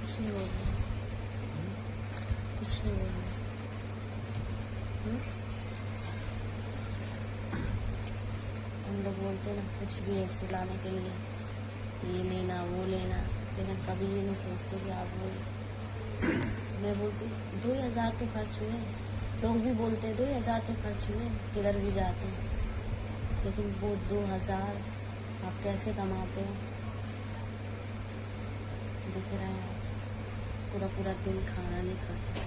कुछ नहीं बोल रहे, कुछ नहीं बोल रहे। हम लोग बोलते ना कुछ भी ऐसे लाने के लिए, ये लेना वो लेना, लेकिन कभी ये नहीं सोचते कि आप वो। मैं बोलती 2,000 तो खर्च हुए, लोग भी बोलते हैं 2,000 तो खर्च हुए, किधर भी जाते हैं, लेकिन वो 2,000 आप कैसे कमाते हो दिख रहा है। आज पूरा पूरा दिन खाना नहीं खाते।